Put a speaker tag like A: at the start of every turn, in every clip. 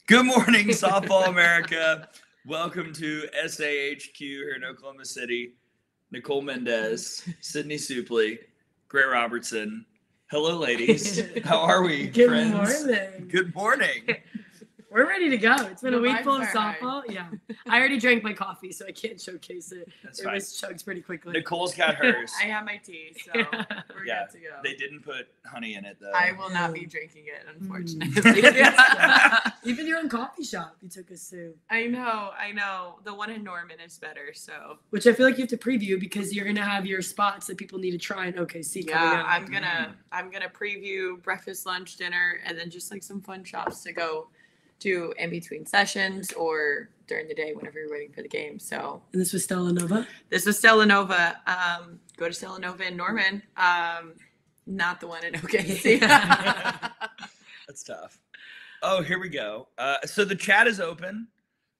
A: Good morning, Softball America. Welcome to SAHQ here in Oklahoma City. Nicole Mendez, Sydney Supley, Gray Robertson. Hello, ladies. How are we,
B: Good
A: friends?
B: morning.
A: Good morning.
B: We're ready to go. It's been a week
C: vibes
B: full of
C: are high.
B: softball. Yeah. I already drank my coffee, so I can't showcase it.
A: That's
B: It
A: fine.
B: was chugged pretty quickly.
A: Nicole's got hers.
C: I have my tea, so we're
A: Yeah,
C: good to go.
A: They didn't put honey in it, though.
C: I will not be drinking it,
B: Mm.
C: unfortunately.
B: Even your own coffee shop you took us to,
C: I know. The one in Norman is better, so
B: which I feel like you have to preview because you're gonna have your spots that people need to try in OKC coming
C: yeah,
B: up.
C: I'm gonna preview breakfast, lunch, dinner, and then just like some fun shops to go to in between sessions or during the day whenever you're waiting for the game. So
B: And this was Stella Nova.
C: this was Stella Nova. Go to Stella Nova in Norman. Not the one in OKC.
A: That's tough. Oh, here we go. So the chat is open.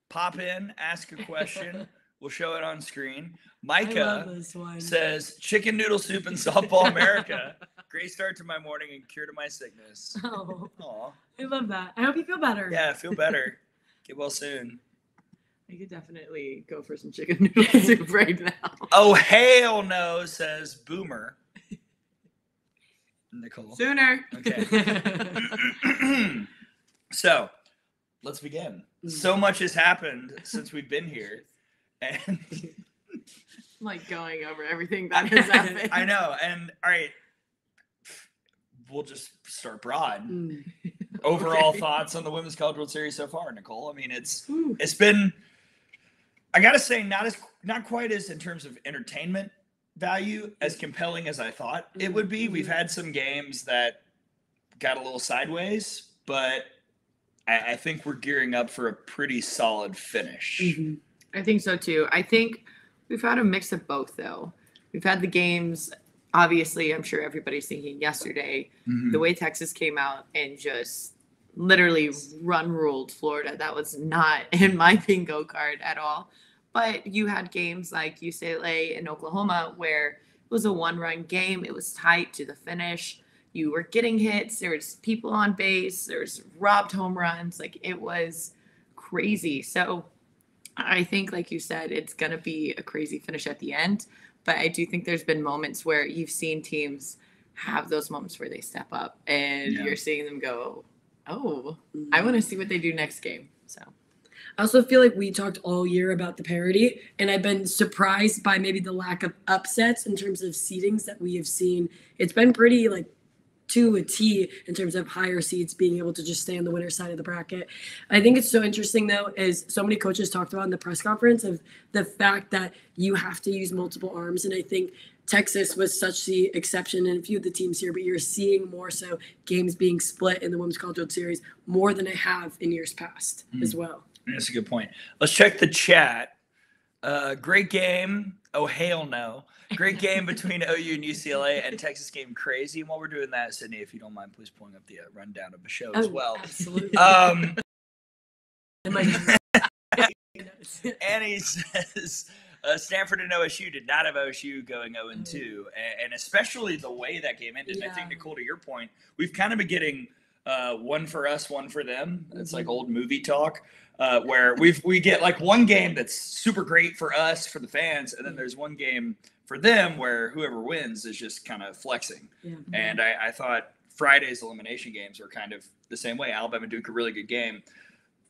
A: Pop in, ask a question. We'll show it on screen.
B: I love
A: Micah
B: this one.
A: says, chicken noodle soup and softball America. Great start to my morning and cure to my sickness.
B: Oh,
A: Aw.
B: I love that. I hope you feel better.
A: Yeah, feel better. Get well soon.
C: I could definitely go for some chicken noodle soup right now.
A: Oh, hell no, says Boomer. Nicole.
C: Sooner.
A: Okay. So, let's begin. So much has happened since we've been here. And
C: I'm like going over everything that has happened.
A: I know. And all right, we'll just start broad.
B: Mm.
A: Overall
C: Okay.
A: thoughts on the Women's College World Series so far, Nicole? I mean,
B: Ooh.
A: it's been, I gotta say, not quite as in terms of entertainment value as compelling as I thought it would be. We've had some games that got a little sideways, but I think we're gearing up for a pretty solid finish.
B: Mhm.
C: I think so too. I think we've had a mix of both though. We've had the games, obviously, I'm sure everybody's thinking yesterday,
A: Mhm.
C: the way Texas came out and just literally ruled Florida. That was not in my bingo card at all. But you had games like UCLA and Oklahoma where it was a one-run game. It was tight to the finish. You were getting hits. There was people on base. There was robbed home runs. Like, it was crazy. So I think, like you said, it's going to be a crazy finish at the end. But I do think there's been moments where you've seen teams have those moments where they step up and
A: Yeah.
C: you're seeing them go, oh, I want to see what they do next game. So
B: I also feel like we talked all year about the parity, and I've been surprised by maybe the lack of upsets in terms of seedings that we have seen. It's been pretty like to a T in terms of higher seeds being able to just stay on the winner's side of the bracket. I think it's so interesting though, is so many coaches talked about in the press conference of the fact that you have to use multiple arms. And I think Texas was such the exception in a few of the teams here, but you're seeing more so games being split in the Women's College World Series more than I have in years past as well.
A: That's a good point. Let's check the chat. Great game. Oh, hell no. Great game between OU and UCLA, and Texas game crazy. And while we're doing that, Sydney, if you don't mind, please pulling up the rundown of the show as well.
B: Absolutely.
A: Annie says Stanford and OSU did not have OSU going 0-2, and especially the way that game ended.
B: Yeah.
A: I think, Nicole, to your point, we've kind of been getting one for us, one for them. It's like old movie talk. Where we get like one game that's super great for us, for the fans, and then there's one game for them where whoever wins is just kind of flexing.
B: Yeah.
A: And I thought Friday's elimination games were kind of the same way. Alabama Duke, a really good game.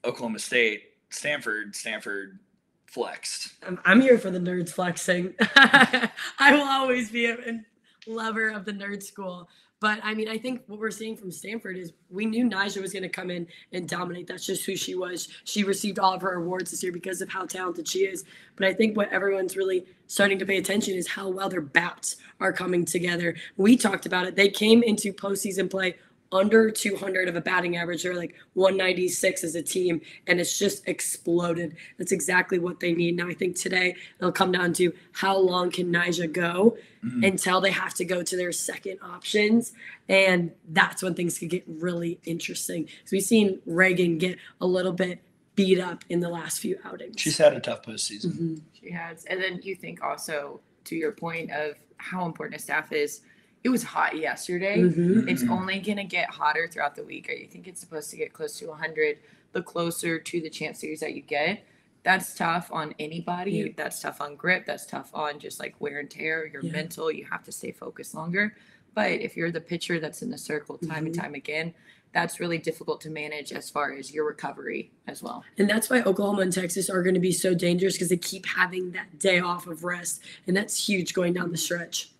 A: Oklahoma State, Stanford flexed.
B: I'm here for the nerds flexing. I will always be a lover of the nerd school. But, I mean, I think what we're seeing from Stanford is we knew Nyjah was going to come in and dominate. That's just who she was. She received all of her awards this year because of how talented she is. But I think what everyone's really starting to pay attention is how well their bats are coming together. We talked about it. They came into postseason play under 200 of a batting average. They're like 196 as a team, and it's just exploded. That's exactly what they need. Now, I think today it'll come down to how long can Nyjah go until they have to go to their second options, and that's when things could get really interesting. So we've seen Reagan get a little bit beat up in the last few outings.
A: She's had a tough postseason.
B: Mm-hmm.
C: she has. And then you think also, to your point of how important a staff is, it was hot yesterday.
B: Mm-hmm.
C: It's only going to get hotter throughout the week. I think it's supposed to get close to 100 the closer to the champ series that you get. That's tough on anybody.
B: Yeah.
C: That's tough on grip. That's tough on just like wear and tear. Your
B: Yeah.
C: mental, you have to stay focused longer. But if you're the pitcher that's in the circle time and
B: Mhm.
C: time again, that's really difficult to manage as far as your recovery as well.
B: And that's why Oklahoma and Texas are going to be so dangerous because they keep having that day off of rest. And that's huge going down the stretch.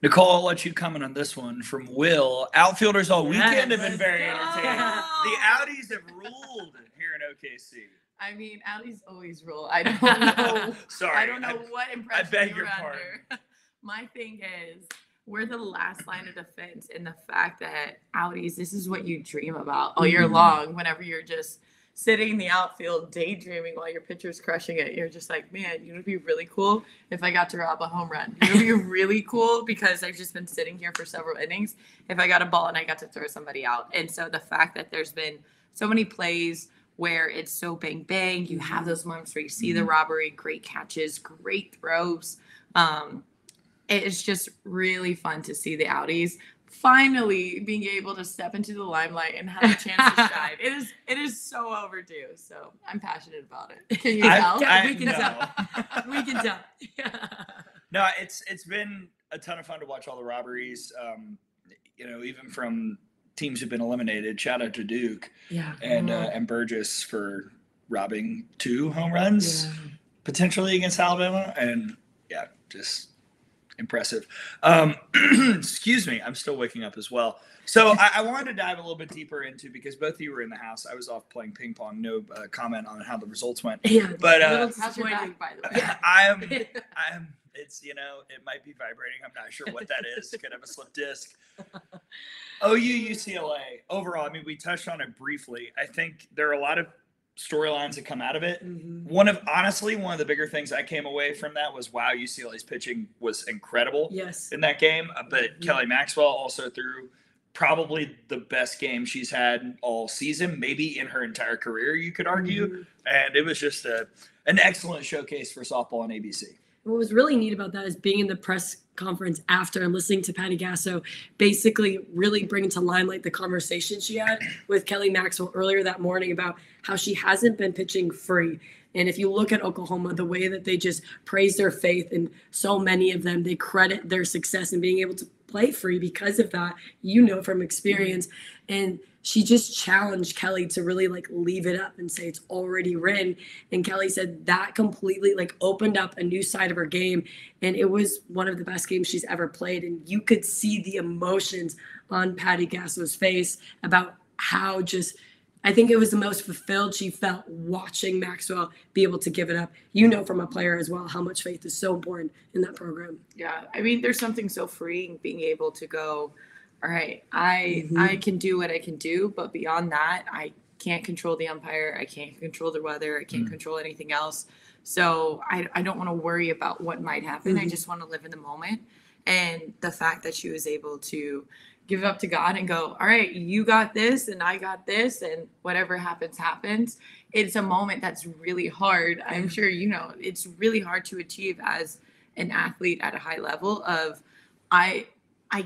A: Nicole, I'll let you comment on this one from Will. Outfielders all weekend have been
B: Let's
A: very
B: go.
A: entertaining. The Audis have ruled here in OKC.
C: I mean, Audis always rule. I don't know.
A: Sorry.
C: I don't know what impression
A: beg
C: you
A: your
C: were under. My thing is, we're the last line of defense, and the fact that Audis, this is what you dream about all year
A: Mhm.
C: long. Whenever you're just sitting in the outfield daydreaming while your pitcher's crushing it, you're just like, man, you know, it'd be really cool if I got to rob a home run. It would be really cool because I've just been sitting here for several innings if I got a ball and I got to throw somebody out. And so the fact that there's been so many plays where it's so bang bang, you have those moments where you see the robbery, great catches, great throws. It's just really fun to see the Audis finally being able to step into the limelight and have a chance to shine. It is so overdue. So I'm passionate about it. Can you tell?
B: We can
A: no.
B: tell. We can tell.
A: No, it's been a ton of fun to watch all the robberies. You know, even from teams who've been eliminated. Shout out to Duke
B: Yeah.
A: and Burgess for robbing 2 home runs
B: Yeah.
A: potentially against Alabama, and yeah, just impressive. Excuse me, I'm still waking up as well. So I wanted to dive a little bit deeper into, because both of you were in the house. I was off playing ping pong. No comment on how the results went.
B: Yeah.
A: But,
B: a little
C: How's your
B: disappointing.
C: back, by the way?
A: I'm it's, you know, it might be vibrating. I'm not sure what that is. Could have a slip disc. OU UCLA overall, I mean, we touched on it briefly. I think there are a lot of storylines that come out of it.
B: Mhm.
A: One of the bigger things I came away from that was, wow, UCLA's pitching was incredible
B: Yes.
A: in that game. But
B: Mhm.
A: Kelly Maxwell also threw probably the best game she's had all season, maybe in her entire career, you could argue.
B: Mhm.
A: And it was just an excellent showcase for softball on ABC.
B: What was really neat about that is being in the press conference after and listening to Patty Gasso basically really bring to limelight the conversation she had with Kelly Maxwell earlier that morning about how she hasn't been pitching free. And if you look at Oklahoma, the way that they just praise their faith, and so many of them, they credit their success in being able to play free because of that, you know, from experience. And she just challenged Kelly to really like leave it up and say it's already written. And Kelly said that completely like opened up a new side of her game. And it was one of the best games she's ever played. And you could see the emotions on Patty Gasso's face about how just, I think it was the most fulfilled she felt watching Maxwell be able to give it up. You know, from a player as well, how much faith is so important in that program.
C: Yeah, I mean, there's something so freeing being able to go, all right, I can do what I can do, but beyond that, I can't control the umpire. I can't control the weather. I can't control anything else. So I don't want to worry about what might happen. I just want to live in the moment. And the fact that she was able to give it up to God and go, all right, you got this and I got this, and whatever happens, happens. It's a moment that's really hard. I'm sure, you know, it's really hard to achieve as an athlete at a high level of, I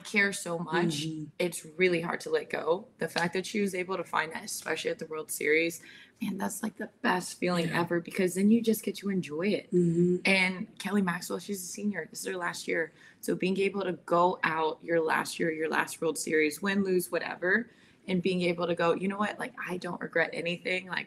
C: care so much.
B: Mhm.
C: It's really hard to let go. The fact that she was able to find that, especially at the World Series, man, that's like the best feeling
B: Yeah.
C: ever, because then you just get to enjoy it.
B: Mm-hmm.
C: And Kelly Maxwell, she's a senior. This is her last year. So being able to go out your last year, your last World Series, win, lose, whatever, and being able to go, you know what? Like, I don't regret anything. Like,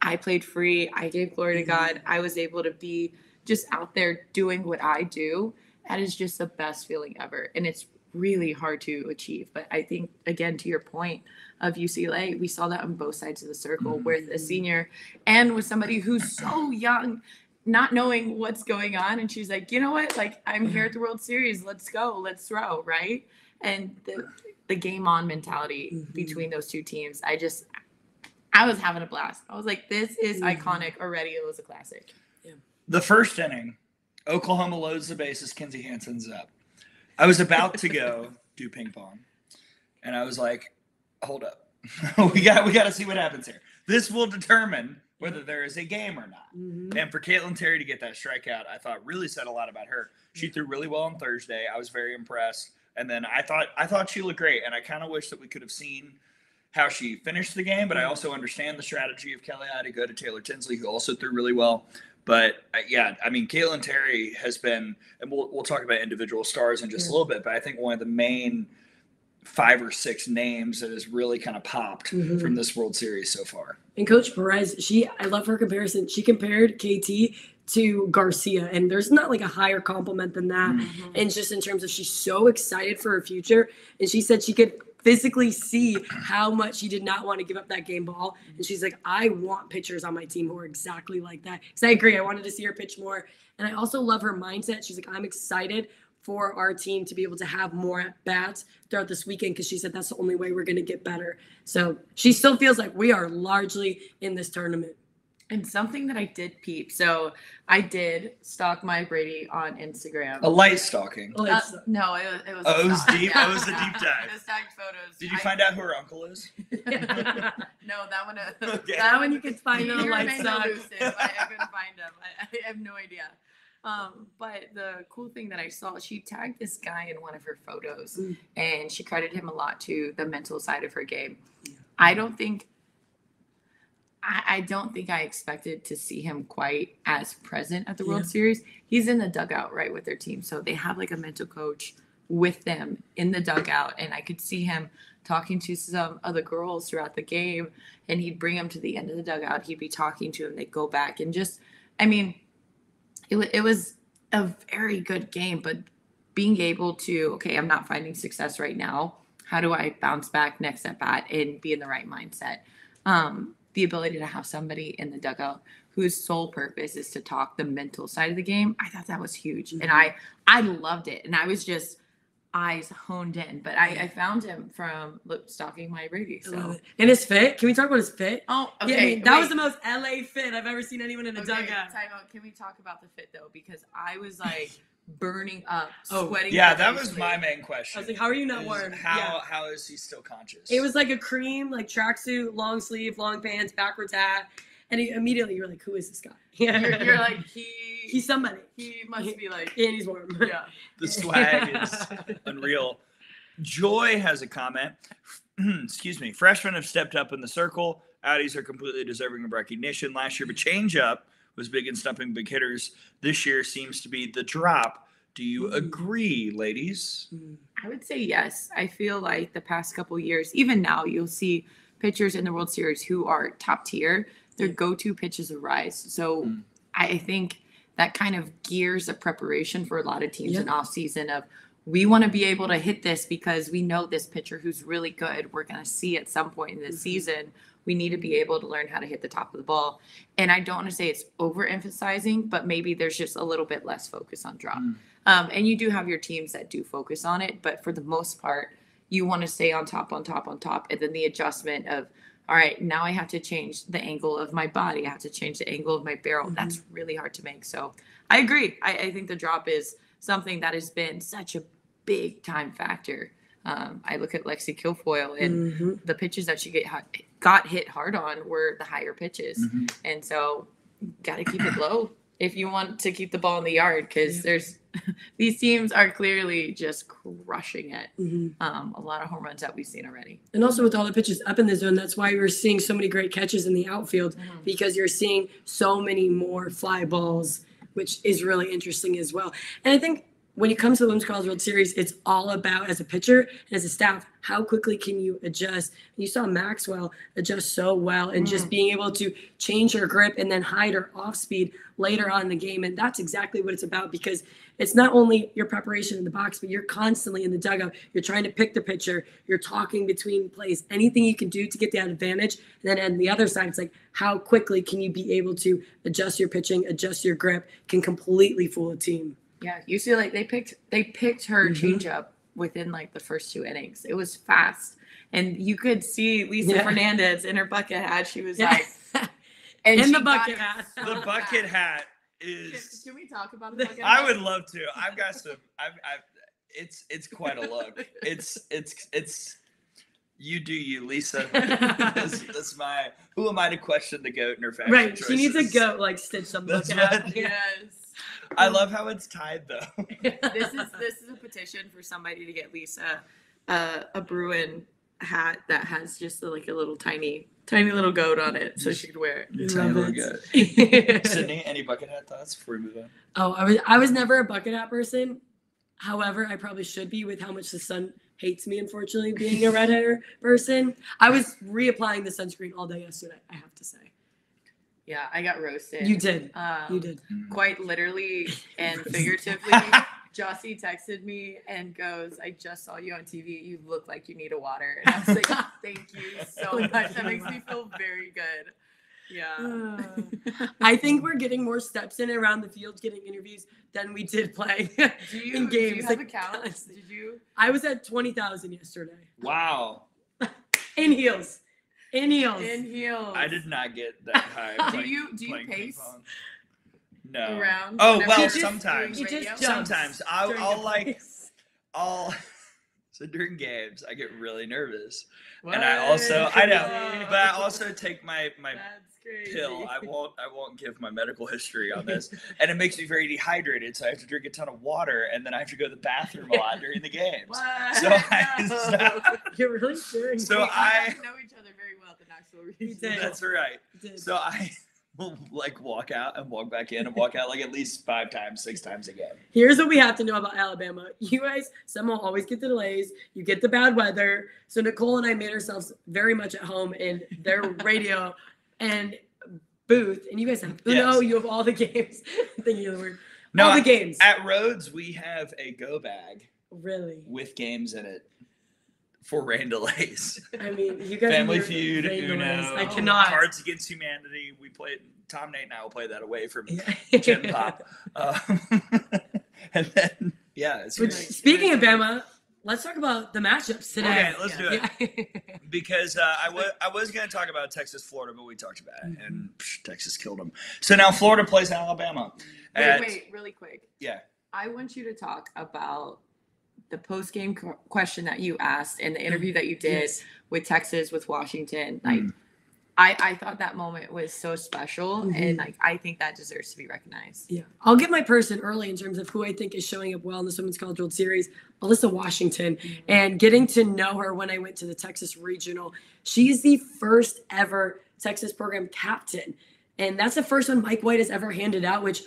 C: I played free. I gave glory to God. I was able to be just out there doing what I do. That is just the best feeling ever. And it's really hard to achieve. But I think, again, to your point of UCLA, we saw that on both sides of the circle with a senior and with somebody who's so young, not knowing what's going on. And she's like, you know what? Like, I'm here at the World Series. Let's go. Let's throw, right? And the game on mentality between those two teams, I was having a blast. I was like, this is iconic already. It was a classic.
A: The first inning, Oklahoma loads the bases. Kinsey Hansen's up. I was about to go do ping pong, and I was like, hold up. we got to see what happens here. This will determine whether there is a game or not.
B: Mm-hmm.
A: And for Caitlin Terry to get that strikeout, I thought really said a lot about her. She threw really well on Thursday. I was very impressed. And then I thought she looked great. And I kind of wish that we could have seen how she finished the game, but I also understand the strategy of Kelly to go to Taylor Tinsley, who also threw really well. But yeah, I mean, Caitlin Terry has been, and we'll talk about individual stars in just a little bit, but I think one of the main 5 or 6 names that has really kind of popped from this World Series so far.
B: And Coach Perez, I love her comparison. She compared KT to Garcia, and there's not like a higher compliment than that. And just in terms of, she's so excited for her future, and she said she could physically see how much she did not want to give up that game ball. And she's like, I want pitchers on my team who are exactly like that. Because I agree, I wanted to see her pitch more. And I also love her mindset. She's like, I'm excited for our team to be able to have more at bats throughout this weekend, because she said that's the only way we're going to get better. So she still feels like we are largely in this tournament.
C: And something that I did peep. So I did stalk Maya Brady on Instagram.
A: A light stalking.
C: No, it was.
A: Oh, it was
C: stalk.
A: deep.
C: Yeah.
A: Oh, it was a deep dive.
C: It was tagged photos.
A: Did you find out who her uncle is?
C: No, that one.
A: Okay.
B: That one you can find on
C: He
B: the light
C: remained
B: side.
C: elusive. I couldn't find him. I have no idea. But the cool thing that I saw, she tagged this guy in one of her photos, and she credited him a lot to the mental side of her game. I don't think I expected to see him quite as present at the World Series. He's in the dugout, right, with their team. So they have like a mental coach with them in the dugout. And I could see him talking to some of the girls throughout the game. And he'd bring them to the end of the dugout. He'd be talking to them. They'd go back and just, I mean, it was a very good game. But being able to, okay, I'm not finding success right now. How do I bounce back next at bat and be in the right mindset? The ability to have somebody in the dugout whose sole purpose is to talk the mental side of the game, I thought that was huge. And I loved it. And I was just eyes honed in. But I found him from stalking Maya Brady. So.
B: And his fit, can we talk about his fit?
C: Oh, okay.
B: Yeah, I mean, that was the most LA fit I've ever seen anyone in a dugout.
C: Time out. Can we talk about the fit though? Because I was like burning up,
B: Oh,
C: sweating.
A: Yeah, that was my main question.
B: I was like, how are you not
A: Is
B: warm?
A: How is he still conscious?
B: It was like a cream, like tracksuit, long sleeve, long pants, backwards hat. And immediately you're like, who is this guy? Yeah.
C: You're like,
B: he's somebody.
C: he must be like,
B: And he's warm.
C: yeah.
A: The swag is unreal. Joy has a comment. Excuse me. Freshmen have stepped up in the circle. Audis are completely deserving of recognition. Last year, but change up was big in stumping big hitters. This year seems to be the drop. Do you agree, ladies?
C: I would say yes. I feel like the past couple years, even now, you'll see pitchers in the World Series who are top tier. Their go-to pitches arise. So I think that kind of gears a preparation for a lot of teams in off season of, we want to be able to hit this because we know this pitcher who's really good. We're going to see at some point in the season. We need to be able to learn how to hit the top of the ball. And I don't want to say it's overemphasizing, but maybe there's just a little bit less focus on drop. And you do have your teams that do focus on it. But for the most part, you want to stay on top, on top, on top. And then the adjustment of, all right, now I have to change the angle of my body. I have to change the angle of my barrel. That's really hard to make. So I agree. I think the drop is something that has been such a big time factor. I look at Lexi Kilfoyle, and the pitches that she got hit hard on were the higher pitches. And so got to keep it low if you want to keep the ball in the yard, because there's these teams are clearly just crushing it. A lot of home runs that we've seen already.
B: And also with all the pitches up in the zone, that's why we're seeing so many great catches in the outfield, because you're seeing so many more fly balls, which is really interesting as well. And I think when it comes to the Women's College World Series, it's all about, as a pitcher and as a staff, how quickly can you adjust? You saw Maxwell adjust so well, and just being able to change her grip and then hide her off speed later on in the game. And that's exactly what it's about, because it's not only your preparation in the box, but you're constantly in the dugout. You're trying to pick the pitcher. You're talking between plays. Anything you can do to get that advantage. And then on the other side, it's like, how quickly can you be able to adjust your pitching, adjust your grip, can completely fool a team.
C: Yeah, you see, like they picked her changeup within like the first 2 innings. It was fast, and you could see Lisa Fernandez in her bucket hat. She was like, and
B: in
C: she
B: the bucket hat.
A: The bucket hat is.
C: Can we talk about the bucket hat?
A: I would love to. I've got some. It's quite a look. It's. You do you, Lisa. That's my. Who am I to question the goat in her fashion
B: Right,
A: choices?
B: she needs a goat like stitched on the
A: That's
B: bucket hat.
A: what-
C: Yes.
A: I love how it's tied though.
C: This is a petition for somebody to get Lisa a Bruin hat that has just like a little tiny little goat on it, so she could wear it.
A: You
B: Love
A: totally
B: it.
A: good. Sydney, any bucket hat thoughts before we move on?
B: Oh, I was never a bucket hat person. However, I probably should be with how much the sun hates me, unfortunately, being a red hair person. I was reapplying the sunscreen all day yesterday, I have to say.
C: Yeah, I got roasted.
B: You did. You did.
C: Quite literally and figuratively. Jossie texted me and goes, "I just saw you on TV. You look like you need a water." And I was like, "Thank you so much. That makes me feel very good." Yeah.
B: I think we're getting more steps in around the field, getting interviews than we did play in games.
C: Do you have
B: like,
C: accounts? Did you?
B: I was at 20,000 yesterday.
A: Wow.
B: In heels. In heels.
C: In heels.
A: I did not get that high.
C: Do you
A: playing ping
C: pace
A: pong. No.
C: around?
A: Oh,
C: whenever
A: well,
C: you're
A: sometimes.
B: He
C: doing
B: just
C: radio?
B: jumps
A: Sometimes.
B: during
A: I'll
B: the
A: like,
B: plays.
A: so during games, I get really nervous.
C: What?
A: And I also, I know,
C: Wow.
A: but I also take my
C: That's crazy.
A: pill. I won't give my medical history on this, and it makes me very dehydrated. So I have to drink a ton of water, and then I have to go to the bathroom a lot during the games.
C: What?
A: So I,
B: You're really sharing.
A: So
C: We
A: I-
C: got to know each other very well at the Knoxville
B: You
C: region.
B: did.
A: that's right.
B: did.
A: So I will like walk out and walk back in and walk out like at least 5 times, 6 times a game.
B: Here's what we have to know about Alabama. You guys somehow always get the delays. You get the bad weather. So Nicole and I made ourselves very much at home in their radio and booth. And you guys have Uno.
A: Yes.
B: You have all the games. Thinking of the word.
A: No,
B: all the games.
A: At Rhodes, we have a go bag
B: Really.
A: with games in it for rain delays.
B: I mean, you guys.
A: Family
B: are
A: Feud,
B: very
A: Uno,
B: noise. I cannot.
A: Cards Against Humanity. We played. Tom, Nate, and I will play that away from
B: Yeah.
A: Gen Pop. And then, yeah, it's
B: Which,
A: great.
B: speaking of Bama, let's talk about the matchups today.
A: Okay, let's do it.
B: Yeah.
A: Because I was going to talk about Texas, Florida, but we talked about it, and Texas killed them. So now Florida plays Alabama.
C: Wait, really quick.
A: Yeah.
C: I want you to talk about the post-game question that you asked and the interview that you did
B: Yes.
C: with Texas, with Washington. Like, I thought that moment was so special, and like I think that deserves to be recognized.
B: Yeah, I'll give my person early in terms of who I think is showing up well in this Women's College World Series, Alyssa Washington. And getting to know her when I went to the Texas Regional, she's the first ever Texas program captain. And that's the first one Mike White has ever handed out, which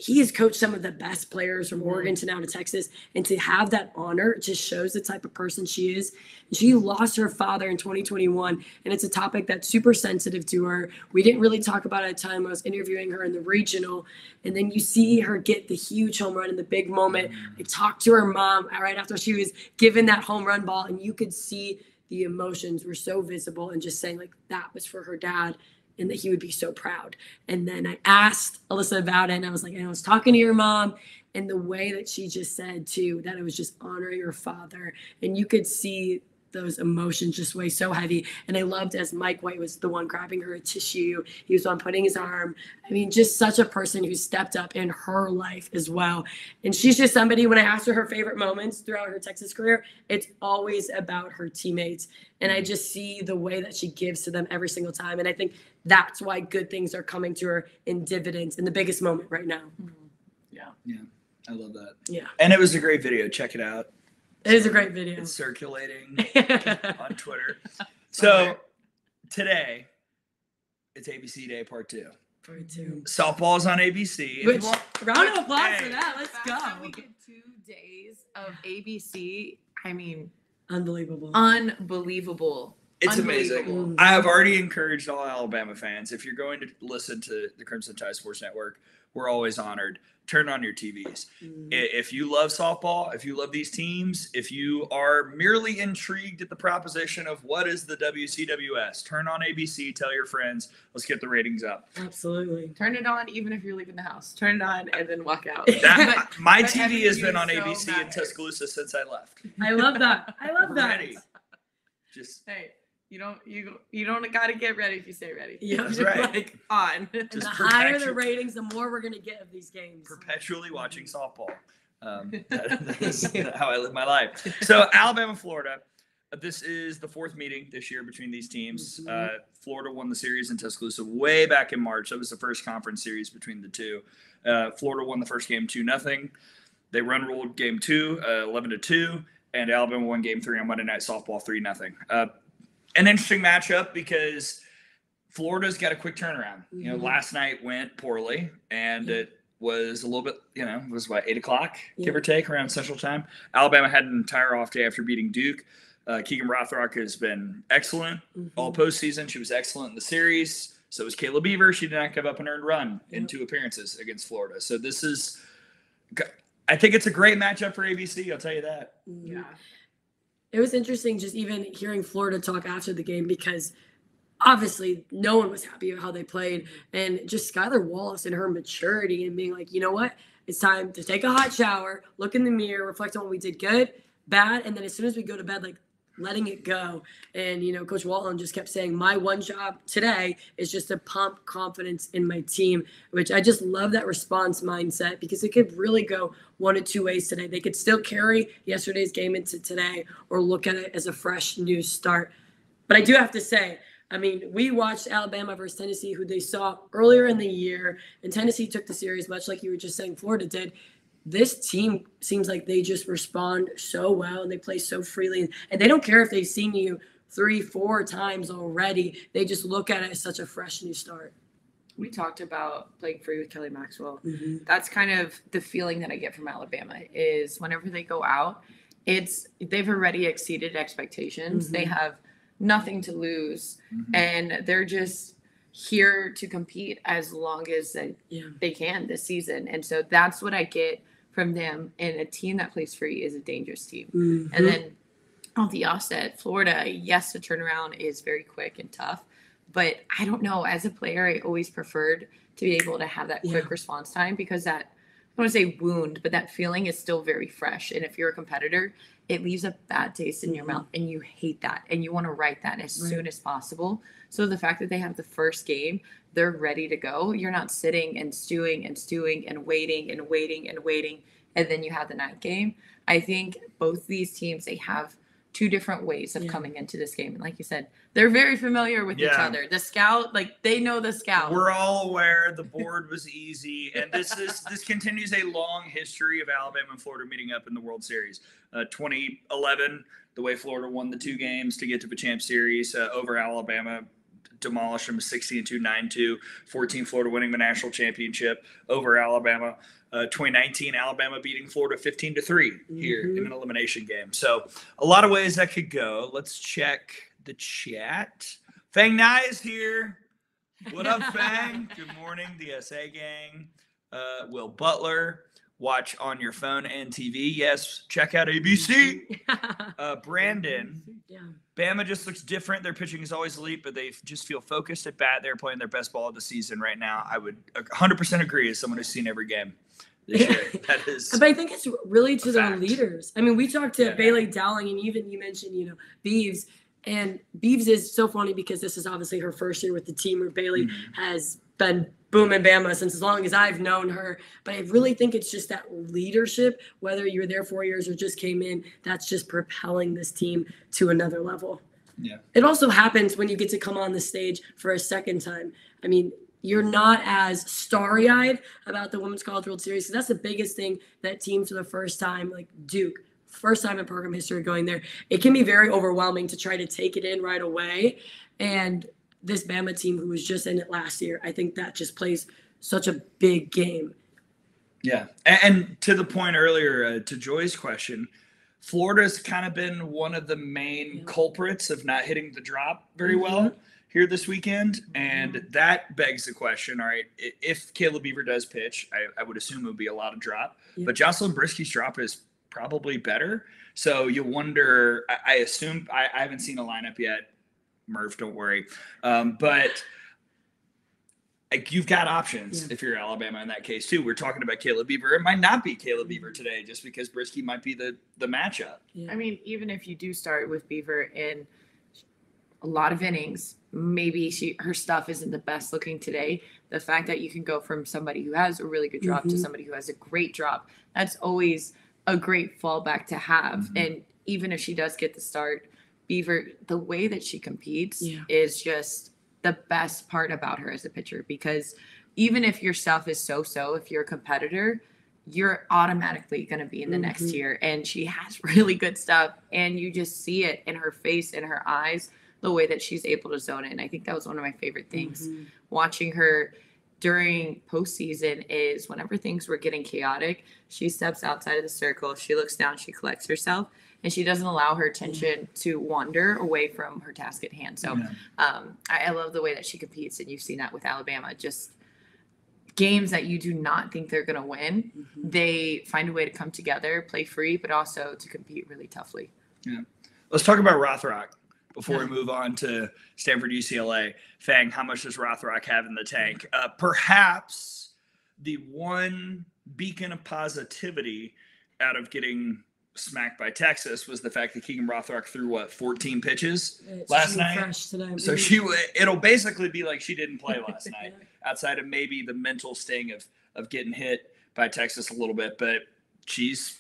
B: he has coached some of the best players from Oregon to now to Texas. And to have that honor just shows the type of person she is. She lost her father in 2021, and it's a topic that's super sensitive to her. We didn't really talk about it at the time I was interviewing her in the regional. And then you see her get the huge home run in the big moment. I talked to her mom right after she was given that home run ball, and you could see the emotions were so visible and just saying like that was for her dad and that he would be so proud. And then I asked Alyssa about it, and I was like, I was talking to your mom, and the way that she just said too, that it was just honoring her father. And you could see those emotions just weigh so heavy. And I loved as Mike White was the one grabbing her a tissue. He was the one putting his arm. I mean, just such a person who stepped up in her life as well. And she's just somebody, when I asked her favorite moments throughout her Texas career, it's always about her teammates. And I just see the way that she gives to them every single time. And I think that's why good things are coming to her in dividends in the biggest moment right now.
A: Yeah. I love that.
B: Yeah.
A: And it was a great video. Check it out.
B: It is a great video.
A: It's circulating on Twitter. So today, it's ABC Day Part 2.
B: Part 2.
A: Softball's on ABC. If
B: Which,
A: you want-
B: round of applause
A: Hey.
B: for that. Let's
C: The fact that we
B: go.
C: get 2 days of ABC, I mean,
B: Unbelievable.
C: unbelievable.
A: It's
C: Unbelievable.
A: amazing. I have already encouraged all Alabama fans, if you're going to listen to the Crimson Tide Sports Network, we're always honored. Turn on your TVs. If you love softball, if you love these teams, if you are merely intrigued at the proposition of what is the WCWS, turn on ABC, tell your friends, let's get the ratings up.
B: Absolutely.
C: Turn it on even if you're leaving the house. Turn it on and then walk out.
A: That, my
C: but
A: TV has
C: everything
A: been on
C: so
A: ABC in
C: matters.
A: Tuscaloosa since I left.
B: I love that. I love that.
A: Ready. Just
C: Hey, you don't got to get ready if you stay ready.
B: Yeah.
A: That's
C: You're
A: right.
C: like on.
B: And
A: Just
B: the higher the
A: perpetual-
B: ratings, the more we're going to get of these games.
A: perpetually watching softball. That's how I live my life. So Alabama, Florida. This is the 4th meeting this year between these teams. Florida won the series in Tuscaloosa way back in March. That was the first conference series between the two. Florida won the first game 2-0. They run ruled game 2, 11-2. and Alabama won game 3 on Monday Night Softball 3-0. An interesting matchup because Florida's got a quick turnaround. You know, last night went poorly, and it was a little bit, it was what, 8 o'clock, give or take, around Central Time. Alabama had an entire off day after beating Duke. Keegan Rothrock has been excellent all postseason. She was excellent in the series. So was Kayla Beaver. She did not give up an earned run in 2 appearances against Florida. So this is, I think it's a great matchup for ABC. I'll tell you that.
C: Yeah.
B: It was interesting just even hearing Florida talk after the game because obviously no one was happy with how they played. And just Skylar Wallace and her maturity and being like, you know what? It's time to take a hot shower, look in the mirror, reflect on what we did good, bad. And then as soon as we go to bed, like letting it go. And, Coach Walton just kept saying, my one job today is just to pump confidence in my team, which I just love that response mindset because it could really go one of 2 ways today. They could still carry yesterday's game into today or look at it as a fresh new start. But I do have to say, we watched Alabama versus Tennessee, who they saw earlier in the year, and Tennessee took the series, much like you were just saying Florida did. This team seems like they just respond so well and they play so freely. And they don't care if they've seen you 3-4 times already. They just look at it as such a fresh new start.
C: We talked about playing free with Kelly Maxwell. That's kind of the feeling that I get from Alabama is whenever they go out, they've already exceeded expectations. They have nothing to lose. And they're just here to compete as long as they can this season. And so that's what I get from them. And a team that plays free is a dangerous team. And then on the offset, Florida, yes, the turnaround is very quick and tough. But I don't know. As a player, I always preferred to be able to have that quick response time because that, I don't want to say wound, but that feeling is still very fresh. And if you're a competitor, it leaves a bad taste in your mouth and you hate that and you want to write that as soon as possible. So the fact that they have the first game, they're ready to go. You're not sitting and stewing and waiting and waiting and waiting. And then you have the night game. I think both these teams, they have 2 different ways of coming into this game. And like you said, they're very familiar with each other. The scout, they know the scout.
A: We're all aware the board was easy. And this continues a long history of Alabama and Florida meeting up in the World Series. 2011, the way Florida won the 2 games to get to the Champ Series over Alabama, demolished them 16-2, 9-2. 14, Florida winning the national championship over Alabama. 2019, Alabama beating Florida 15-3 here in an elimination game. So a lot of ways that could go. Let's check the chat. Fang Nai is here. What up, Fang? Good morning, DSA gang. Will Butler, watch on your phone and TV. Yes, check out ABC. Brandon, Bama just looks different. Their pitching is always elite, but they just feel focused at bat. They're playing their best ball of the season right now. I would 100% agree as someone who's seen every game this year. That is,
B: but I think it's really to their leaders. We talked to Bailey Dowling, and even you mentioned, Beeves. And Beeves is so funny because this is obviously her first year with the team where Bailey has been booming Bama since as long as I've known her. But I really think it's just that leadership, whether you were there 4 years or just came in, that's just propelling this team to another level.
A: Yeah.
B: It also happens when you get to come on the stage for a second time. You're not as starry-eyed about the Women's College World Series. So that's the biggest thing that teams for the first time, like Duke, first time in program history going there, it can be very overwhelming to try to take it in right away. And this Bama team who was just in it last year, I think that just plays such a big game.
A: Yeah. And to the point earlier, to Joy's question, Florida's kind of been one of the main culprits of not hitting the drop very well here this weekend. And that begs the question, all right, if Kayla Beaver does pitch, I would assume it would be a lot of drop. But Jocelyn Brisky's drop is probably better. So you wonder, I assume, I haven't seen a lineup yet. Murph, don't worry. But you've got options if you're Alabama in that case too. We're talking about Kayla Beaver. It might not be Kayla Beaver today just because Brisky might be the matchup.
B: Yeah.
C: Even if you do start with Beaver in a lot of innings, maybe her stuff isn't the best looking today. The fact that you can go from somebody who has a really good drop to somebody who has a great drop, that's always a great fallback to have. And even if she does get the start, Beaver, the way that she competes is just the best part about her as a pitcher, because even if your stuff is so-so, if you're a competitor, you're automatically going to be in the next tier. And she has really good stuff. And you just see it in her face, in her eyes, the way that she's able to zone in. I think that was one of my favorite things watching her during postseason is whenever things were getting chaotic, she steps outside of the circle, she looks down, she collects herself, and she doesn't allow her attention to wander away from her task at hand. So I love the way that she competes, and you've seen that with Alabama. Just games that you do not think they're going to win, they find a way to come together, play free, but also to compete really toughly.
A: Yeah. Let's talk about Rothrock before we move on to Stanford UCLA. Fang, how much does Rothrock have in the tank? Perhaps the one beacon of positivity out of getting smacked by Texas was the fact that Keegan Rothrock threw 14 pitches last night. So it'll basically be like she didn't play last night, outside of maybe the mental sting of getting hit by Texas a little bit. But she's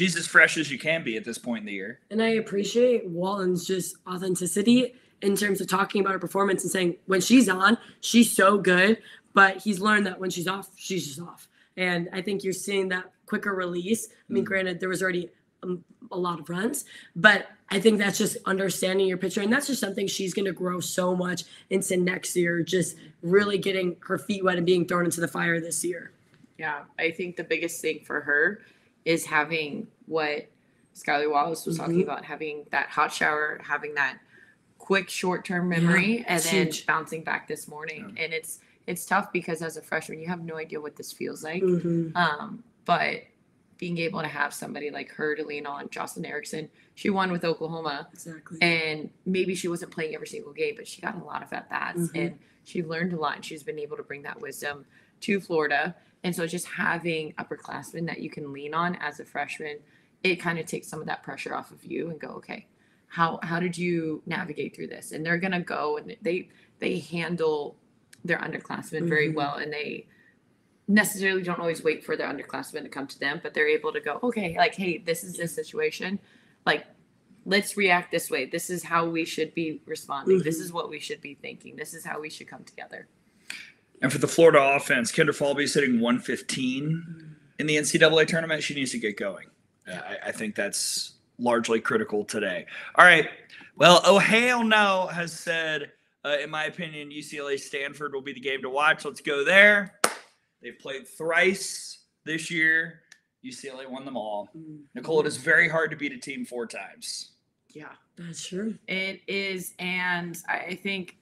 A: as fresh as you can be at this point in the year.
B: And I appreciate Walton's just authenticity in terms of talking about her performance and saying when she's on, she's so good, but he's learned that when she's off, she's just off. And I think you're seeing that quicker release. I mean, granted, there was already a lot of runs, but I think that's just understanding your pitcher. And that's just something she's going to grow so much into next year, just really getting her feet wet and being thrown into the fire this year.
C: Yeah, I think the biggest thing for her is having what Skylar Wallace was talking about, having that hot shower, having that quick short-term memory, and then bouncing back this morning. And it's tough because as a freshman, you have no idea what this feels like. But being able to have somebody like her to lean on, Jocelyn Erickson, she won with Oklahoma.
B: Exactly.
C: And maybe she wasn't playing every single game, but she got a lot of at-bats and she learned a lot, and she's been able to bring that wisdom to Florida. And so just having upperclassmen that you can lean on as a freshman, it kind of takes some of that pressure off of you and go, okay, how did you navigate through this? And they're going to go and they handle their underclassmen very well. And they necessarily don't always wait for their underclassmen to come to them, but they're able to go, okay, like, hey, this is this situation. Like, let's react this way. This is how we should be responding. This is what we should be thinking. This is how we should come together.
A: And for the Florida offense, Kendra Falby's hitting 115 in the NCAA tournament. She needs to get going. I think that's largely critical today. All right. Well, Oh Hell No has said, in my opinion, UCLA Stanford will be the game to watch. Let's go there. They've played thrice this year. UCLA won them all. Nicole, it is very hard to beat a team 4 times.
C: Yeah,
B: that's true.
C: It is. And I think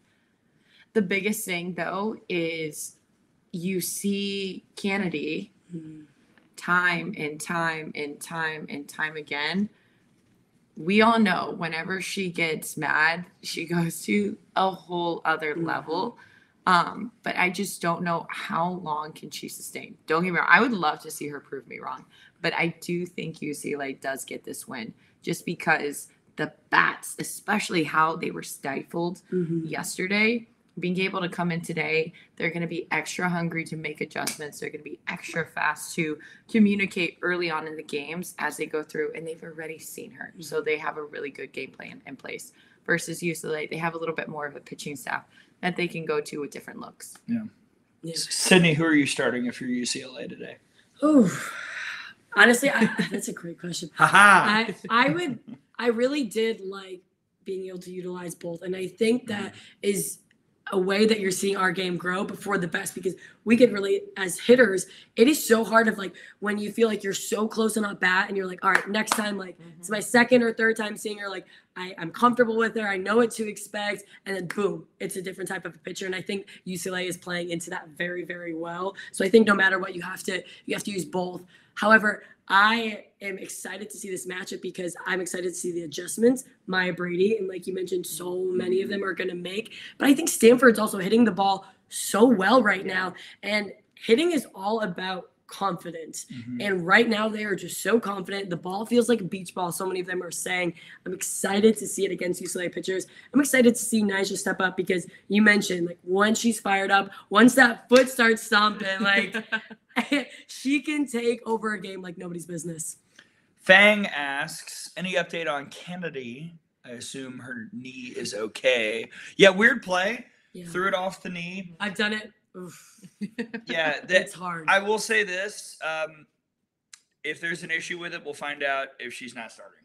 C: the biggest thing, though, is you see Kennedy time and time and time and time again. We all know whenever she gets mad, she goes to a whole other level. But I just don't know how long can she sustain. Don't get me wrong. I would love to see her prove me wrong. But I do think UCLA does get this win just because the bats, especially how they were stifled yesterday, being able to come in today, they're going to be extra hungry to make adjustments. They're going to be extra fast to communicate early on in the games as they go through, and they've already seen her. So they have a really good game plan in place versus UCLA. They have a little bit more of a pitching staff that they can go to with different looks.
A: Yeah. Sydney, who are you starting if you're UCLA today?
B: Oh, honestly, that's a great question. I really did like being able to utilize both. And I think that is a way that you're seeing our game grow before the best, because we can really, as hitters, it is so hard of like when you feel like you're so close on a bat and you're like, all right, next time, like it's my second or third time seeing her, like I'm comfortable with her, I know what to expect, and then boom, it's a different type of a pitcher. And I think UCLA is playing into that very, very well. So I think no matter what, you have to use both. However, I am excited to see this matchup because I'm excited to see the adjustments Maya Brady, and like you mentioned, so many of them are going to make. But I think Stanford's also hitting the ball so well right now, and hitting is all about confidence. And right now they are just so confident. The ball feels like a beach ball. So many of them are saying, I'm excited to see it against UCLA pitchers. I'm excited to see Nyjah step up because you mentioned like once she's fired up, once that foot starts stomping, like she can take over a game like nobody's business.
A: Fang asks, any update on Kennedy? I assume her knee is okay. Yeah, weird play. Yeah. Threw it off the knee.
B: I've done it. Oof.
A: Yeah,
B: it's hard.
A: I will say this. if there's an issue with it, we'll find out if she's not starting.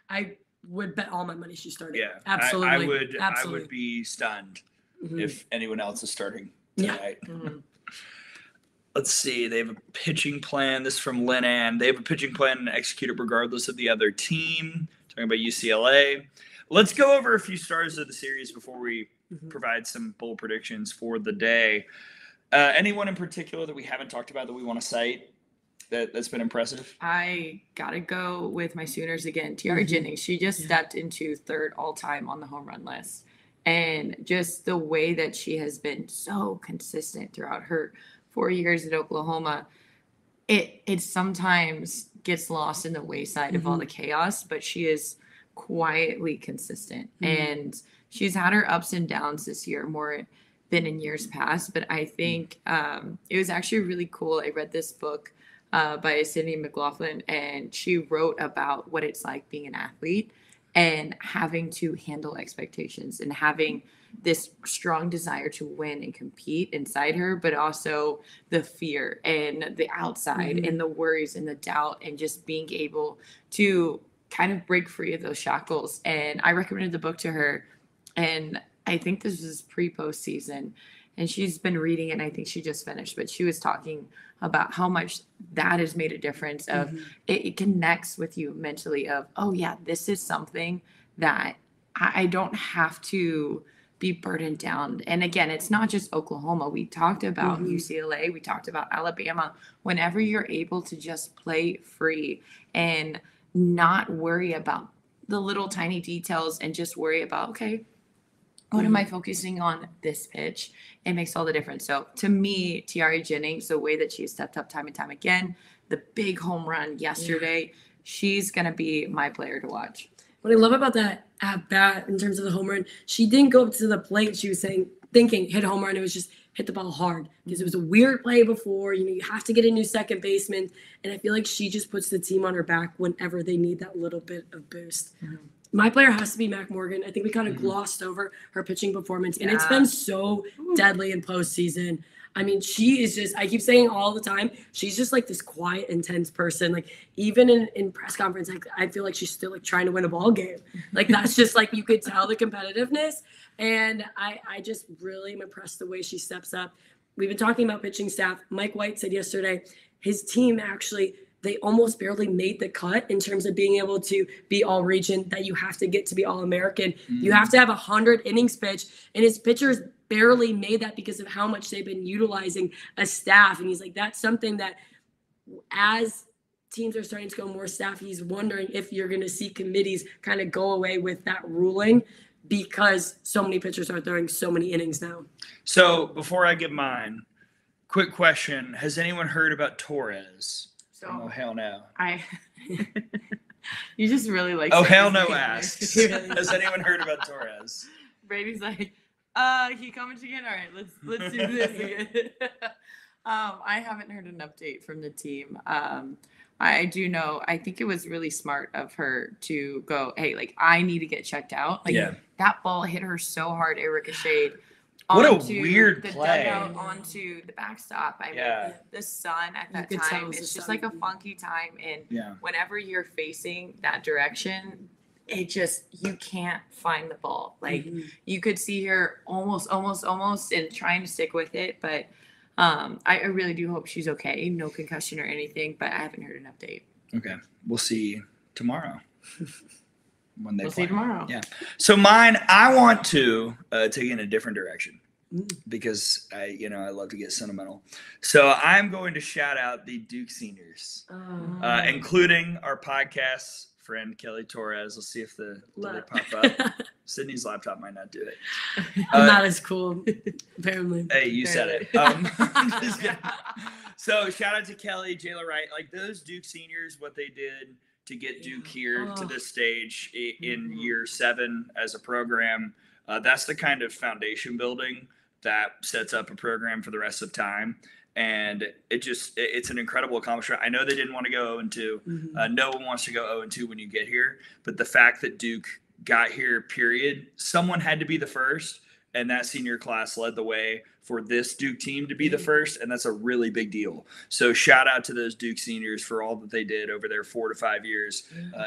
B: I would bet all my money she's starting.
A: Yeah,
B: absolutely.
A: I would.
B: Absolutely.
A: I would be stunned
B: Mhm.
A: if anyone else is starting
B: Yeah.
A: tonight.
C: Mhm.
A: Let's see. They have a pitching plan. This is from Lynn Ann. They have a pitching plan and execute it regardless of the other team. Talking about UCLA. Let's go over a few stars of the series before we
B: Mhm.
A: provide some bold predictions for the day. Anyone in particular that we haven't talked about that we want to cite that's been impressive?
C: I gotta go with my Sooners again. Tiara
B: Mhm.
C: Jennings, she just
B: Yeah.
C: stepped into third all time on the home run list. And just the way that she has been so consistent throughout her 4 years at Oklahoma, it sometimes gets lost in the wayside of all the chaos, but she is quietly consistent.
B: Mhm.
C: And she's had her ups and downs this year more than in years past. But I think it was actually really cool. I read this book by Sydney McLaughlin, and she wrote about what it's like being an athlete and having to handle expectations and having this strong desire to win and compete inside her, but also the fear and the outside
B: Mhm.
C: and the worries and the doubt, and just being able to kind of break free of those shackles. And I recommended the book to her, and I think this was pre-postseason, and she's been reading it, and I think she just finished, but she was talking about how much that has made a difference of
B: Mhm.
C: it connects with you mentally of, oh yeah, this is something that I don't have to be burdened down. And again, it's not just Oklahoma. We talked about
B: Mhm.
C: UCLA, we talked about Alabama. Whenever you're able to just play free and not worry about the little tiny details and just worry about, okay, what am I focusing on this pitch? It makes all the difference. So to me, Tiara Jennings, the way that she stepped up time and time again, the big home run yesterday, she's going to be my player to watch.
B: What I love about that at bat in terms of the home run, she didn't go up to the plate. She was thinking hit a home run. It was just hit the ball hard because it was a weird play before. You have to get a new second baseman. And I feel like she just puts the team on her back whenever they need that little bit of boost.
C: Mhm.
B: My player has to be Mac Morgan. I think we kind of
A: Mhm.
B: glossed over her pitching performance, and it's
C: Yeah.
B: been so deadly in postseason. I mean, she is just, I keep saying all the time, she's just like this quiet, intense person. Like, even in press conference, I feel like she's still like trying to win a ball game. Like, that's just like, you could tell the competitiveness. And I just really am impressed the way she steps up. We've been talking about pitching staff. Mike White said yesterday, his team actually, they almost barely made the cut in terms of being able to be all region, that you have to get to be all American. You have to have 100 innings pitch, and his pitchers barely made that because of how much they've been utilizing a staff. And he's like, that's something that as teams are starting to go more staff, he's wondering if you're going to see committees kind of go away with that ruling because so many pitchers are throwing so many innings now.
A: So before I give mine, quick question: has anyone heard about Torres?
C: So
A: Oh hell no!
C: you just really like.
A: Oh
C: saying
A: hell
C: his
A: no!
C: name.
A: Asks.
B: He really
A: Has anyone heard about Torres?
C: Brady's like, he comments again. All right, let's do this again. I haven't heard an update from the team. I do know. I think it was really smart of her to go, hey, like I need to get checked out. Like
A: Yeah.
C: that ball hit her so hard, it ricocheted.
A: What a
C: onto
A: weird
C: the
A: play.
C: dugout, onto the backstop. I
A: Yeah.
C: mean, the sun at that
B: could tell
C: time,
B: it was
C: it's
B: the
C: just
B: sun.
C: like a funky time, and
A: Yeah.
C: whenever you're facing that direction, it just you can't find the ball. Like you could see her almost and trying to stick with it, but I really do hope she's okay. No concussion or anything, but I haven't heard an update.
A: Okay. We'll see tomorrow. When they
C: We'll
A: play.
C: see tomorrow.
A: Yeah. So mine, I want to take in a different direction because I love to get sentimental. So I'm going to shout out the Duke seniors, including our podcast friend Kelly Torres. Let's see if the they pop up. Sydney's laptop might not do it.
B: I'm not as cool, apparently.
A: Hey, you said it. Just kidding. So shout out to Kelly, Jayla Wright, like those Duke seniors, what they did to get Duke here to this stage in year 7 as a program. That's the kind of foundation building that sets up a program for the rest of time. And it's an incredible accomplishment. I know they didn't want to go 0-2. No one wants to go 0-2 when you get here. But the fact that Duke got here, period, someone had to be the first. and that senior class led the way for this Duke team to be the first, and that's a really big deal. So shout out to those Duke seniors for all that they did over their 4 to 5 years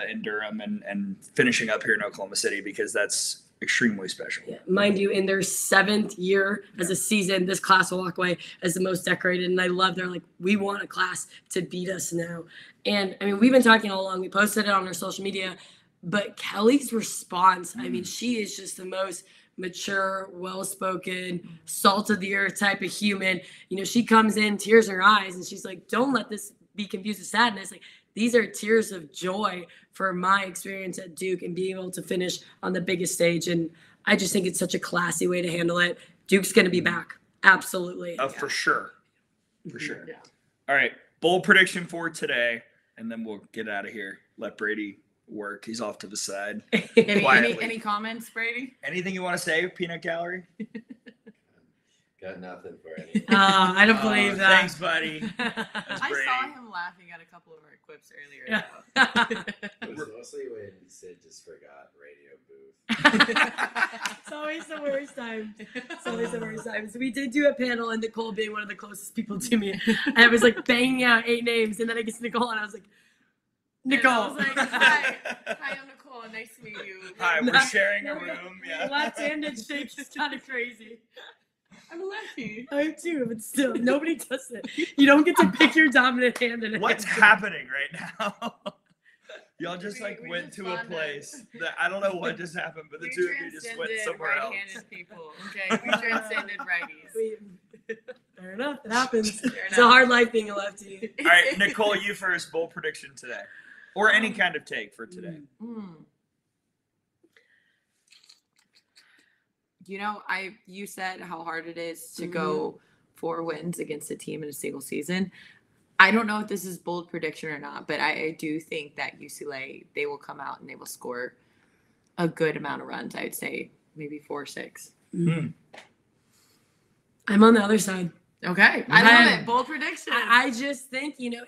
A: in Durham and finishing up here in Oklahoma City, because that's extremely special.
B: Yeah, mind you, in their 7th year as a season, this class will walk away as the most decorated. And I love, they're like, we want a class to beat us now. And I mean, we've been talking all along. We posted it on our social media, but Kelly's response, I mean, she is just the most mature, well-spoken, salt of the earth type of human. You know, she comes in, tears in her eyes, and she's like, don't let this be confused with sadness. Like, these are tears of joy for my experience at Duke and being able to finish on the biggest stage. And I just think it's such a classy way to handle it. Duke's going to be back. Absolutely.
A: For sure. For
B: Mm-hmm.
A: sure.
C: Yeah.
A: All right. Bold prediction for today, and then we'll get out of here. Let Brady work. He's off to the side. Quietly.
C: Any comments, Brady?
A: Anything you want to say, Peanut Gallery?
D: Got nothing for any.
B: I don't believe that.
A: Thanks, buddy.
C: I
A: Brady.
C: saw him laughing at a couple of our clips earlier.
B: Yeah.
D: It was mostly when Sid just forgot radio booth.
B: It's always the worst time. It's always the worst time. So we did do a panel, and Nicole being one of the closest people to me. And I was like banging out 8 names, and then I get to Nicole, and I was like, Nicole.
C: And I was like, hi, I'm Nicole. Nice to meet you.
A: Hi, we're
B: Not-
A: sharing a room. Yeah.
B: Left-handed shake is kind of crazy.
C: I'm a lefty.
B: I am too, but still, nobody does it. You don't get to pick your dominant hand in a
A: What's
B: hand.
A: happening right now? Y'all just
C: We
A: went
C: just
A: to a
C: found
A: place that I don't know what just happened, but the two of you just went
C: transcended
A: somewhere else.
C: right-handed people. Okay, we transcended righties.
B: Fair enough. It happens.
C: Fair
B: It's a
C: enough.
B: hard life being a lefty.
A: All right, Nicole, you first. Bold prediction today, or any kind of take for today.
C: You know, you said how hard it is to go 4 wins against a team in a single season. I don't know if this is bold prediction or not, but I do think that UCLA, they will come out and they will score a good amount of runs. I'd say maybe 4 or 6.
B: I'm on the other side.
C: Okay, I love it. Bold prediction.
B: I just think, you know,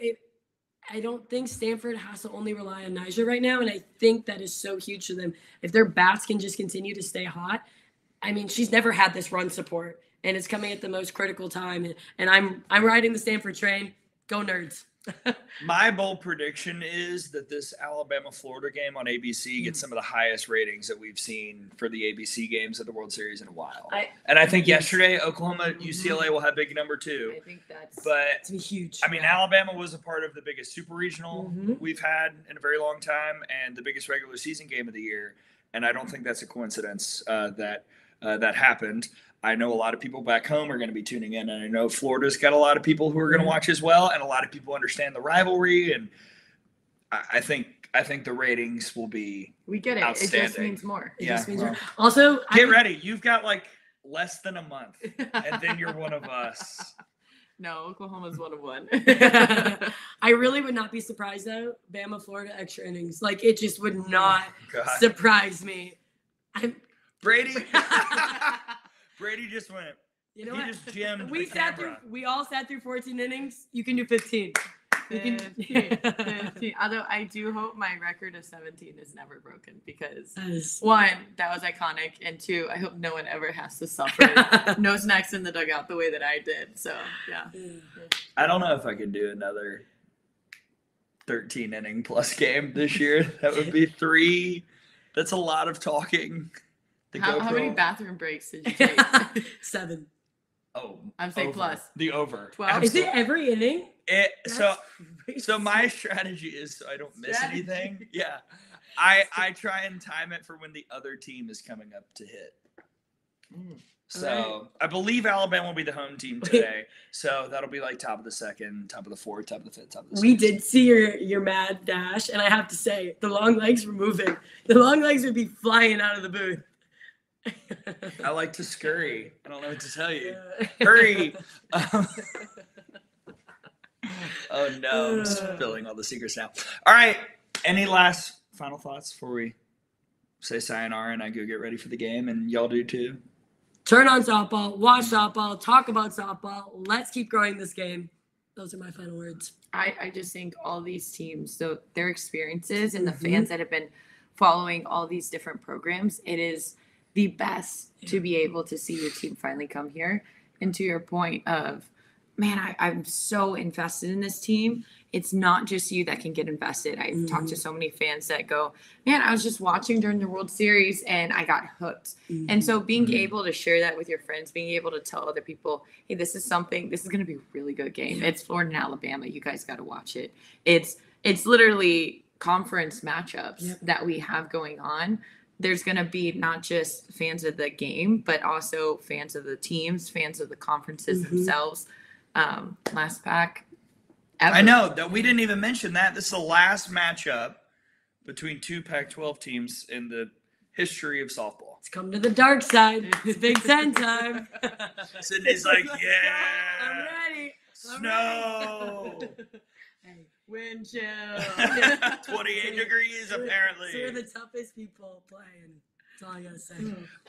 B: I don't think Stanford has to only rely on Nyjah right now, and I think that is so huge to them. If their bats can just continue to stay hot, I mean, she's never had this run support, and it's coming at the most critical time. And I'm riding the Stanford train. Go Nerds.
A: My bold prediction is that this Alabama-Florida game on ABC gets some of the highest ratings that we've seen for the ABC games of the World Series in a while. And I think yesterday, Oklahoma-UCLA will have big number 2.
C: I think that's
A: But
B: It's be huge.
A: I mean, Alabama was a part of the biggest super regional
B: Mhm.
A: we've had in a very long time, and the biggest regular season game of the year. And I don't think that's a coincidence that happened. I know a lot of people back home are going to be tuning in, and I know Florida's got a lot of people who are going to watch as well, and a lot of people understand the rivalry. And I think the ratings will be
C: we get it. It just
A: outstanding.
C: means more.
B: It
A: yeah.
B: just means
A: well,
B: also,
A: get ready. You've got like less than a month, and then you're one of us.
C: No, Oklahoma's 1 of 1.
B: I really would not be surprised though. Bama, Florida, extra innings. Like, it just would not
A: God.
B: surprise me.
A: Brady. Brady just went.
B: You know
A: He
B: what?
A: just jammed
B: We
A: the
B: sat through.
A: camera.
B: We all sat through 14 innings. You can do 15. You can.
C: 15. Although I do hope my record of 17 is never broken, because
B: That is-
C: 1, that was iconic, and 2, I hope no one ever has to suffer no snacks in the dugout the way that I did. So yeah.
A: I don't know if I could do another 13 inning plus game this year. That would be 3. That's a lot of talking. The
C: How many
A: GoPro-
C: bathroom breaks did you take?
B: 7.
A: Oh,
C: I'm saying
A: over.
C: plus.
A: The over.
C: 12.
B: Is it every inning?
A: So
B: That's
A: my strategy is so I don't miss
C: Strategy.
A: anything. Yeah. I try and time it for when the other team is coming up to hit. So
B: Alright.
A: I believe Alabama will be the home team today. So that'll be like top of the 2nd, top of the 4th, top of the 5th, top of the 6th.
B: We did see your mad dash, and I have to say, the long legs were moving. The long legs would be flying out of the booth.
A: I like to scurry. I don't know what to tell you.
B: Yeah.
A: Hurry. Oh no, I'm spilling all the secrets now. All right. Any last final thoughts before we say sayonara and I go get ready for the game, and y'all do too?
B: Turn on softball, watch softball, talk about softball. Let's keep growing this game. Those are my final words.
C: I just think all these teams, so their experiences and the
B: Mhm.
C: fans that have been following all these different programs, it is the best to be able to see your team finally come here. And to your point of, man, I'm so invested in this team. It's not just you that can get invested. I've talked to so many fans that go, man, I was just watching during the World Series and I got hooked. And so being able to share that with your friends, being able to tell other people, hey, this is going to be a really good game. It's Florida and Alabama. You guys got to watch it. It's literally conference matchups that we have going on. There's going to be not just fans of the game, but also fans of the teams, fans of the conferences themselves. Last pack ever.
A: I know that we didn't even mention that. This is the last matchup between 2 Pac-12 teams in the history of softball.
B: It's come to the dark side. It's Big Ten time.
A: Sydney's like,
B: I'm
A: yeah,
B: ready.
A: snow.
B: Hey, wind chill.
A: 28 degrees, apparently.
B: So we're the toughest people playing. That's all I gotta say.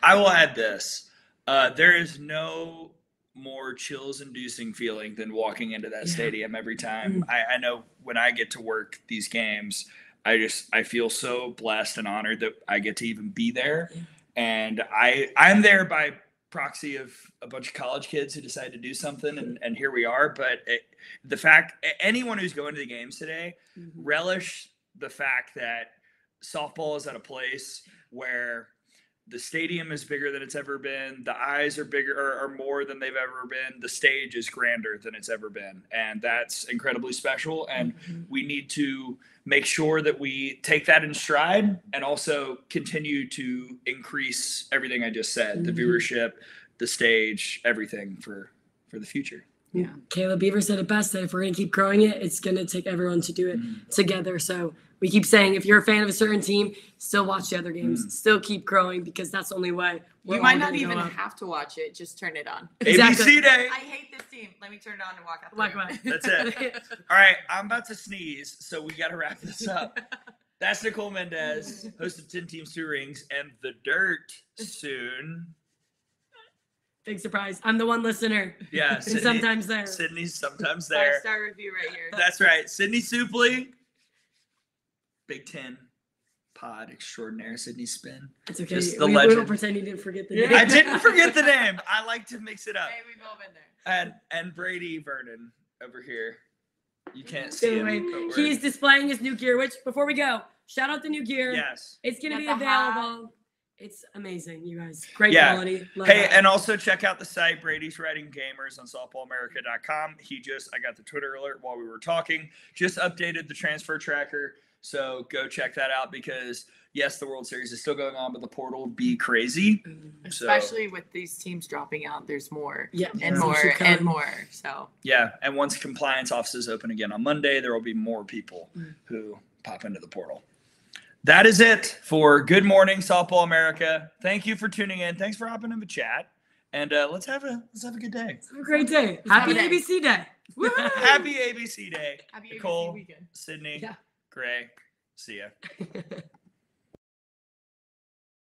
A: I will add this. There is no more chills-inducing feeling than walking into that stadium every time. I know when I get to work these games, I feel so blessed and honored that I get to even be there. And I'm there by proxy of a bunch of college kids who decided to do something, and here we are. But the fact, anyone who's going to the games today, relish the fact that softball is at a place where the stadium is bigger than it's ever been. The eyes are bigger or more than they've ever been. The stage is grander than it's ever been. And that's incredibly special. And we need to make sure that we take that in stride and also continue to increase everything I just said, the viewership, the stage, everything for the future.
B: Yeah. Caleb Beaver said it best, that if we're going to keep growing it, it's going to take everyone to do it together. So we keep saying, if you're a fan of a certain team, still watch the other games, still keep growing, because that's the only way.
C: You might not even have to watch it. Just turn it on.
B: Exactly.
A: ABC Day.
C: I hate this team. Let me turn it on and walk out the
B: Walk
C: room.
B: away.
A: That's it. All right, I'm about to sneeze, so we got to wrap this up. That's Nicole Mendez, host of 10 Teams, 2 Rings, and The Dirt soon.
B: Big surprise. I'm the one listener.
A: Yeah,
B: And sometimes there.
A: Sydney's sometimes there.
C: 5-star review right here.
A: That's right. Sydney Supley, Big Ten pod extraordinaire. Sydney Spin.
B: It's okay.
A: Just the
B: We
A: legend.
B: will pretend you didn't forget the name.
A: I didn't forget the name. I like to mix it up.
C: Hey, we've all been there.
A: And Brady Vernon over here. You can't
B: By
A: see
B: the
A: him.
B: way,
A: but we're-
B: he's displaying his new gear, which, before we go, shout out the new gear.
A: Yes.
B: It's going to
C: Got
B: be
C: the hat.
B: available. It's amazing, you guys. Great
A: Yeah.
B: quality. Love
A: Hey,
B: it.
A: and also check out the site, Brady's Writing Gamers, on softballamerica.com. I got the Twitter alert while we were talking, just updated the transfer tracker. So go check that out, because yes, the World Series is still going on, but the portal will be crazy. So,
C: Especially with these teams dropping out, there's more
B: Yeah,
C: and
B: some
C: more
B: should come.
C: and more. So
A: yeah. And once compliance offices open again on Monday, there will be more people who pop into the portal. That is it for Good Morning Softball America. Thank you for tuning in. Thanks for hopping in the chat. And let's have a good day.
B: Have a great day.
C: Have
B: Happy
C: a day.
B: ABC Day. Woohoo!
A: Happy ABC Day.
C: happy ABC
A: Nicole,
C: weekend.
A: Sydney,
B: Yeah.
A: Gray. See ya.